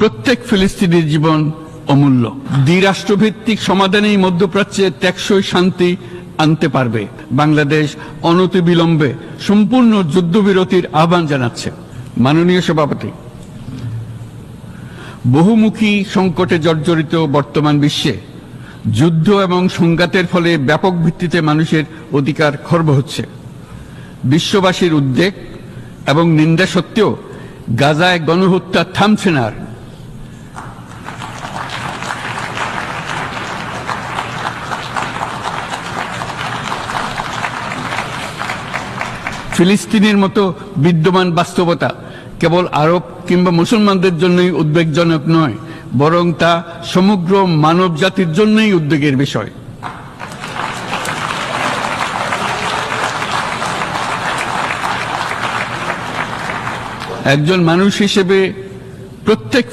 প্রত্যেক ফিলিস্তিনির জীবন অমূল্য। দ্বিরাষ্ট্রভিত্তিক সমাধানেই মধ্যপ্রাচ্যে টেকসই শান্তি আনতে পারবে। বাংলাদেশ অনতিবিলম্বে সম্পূর্ণ যুদ্ধবিরতির আহ্বান জানাচ্ছে। মাননীয় সভাপতি, বহুমুখী সংকটে জর্জরিত বর্তমান বিশ্বে যুদ্ধ এবং সংঘাতের ফলে ব্যাপক ভিত্তিতে মানুষের অধিকার খর্ব হচ্ছে। বিশ্ববাসীর উদ্বেগ এবং নিন্দা সত্ত্বেও গাজায় গণহত্যা থামছে না। ফিলিস্তিনের মতো বিদ্যমান বাস্তবতা কেবল আরব কিংবা মুসলমানদের জন্যই উদ্বেগজনক নয়, বরং তা সমগ্র মানব জাতির জন্যই উদ্বেগের বিষয়। একজন মানুষ হিসেবে প্রত্যেক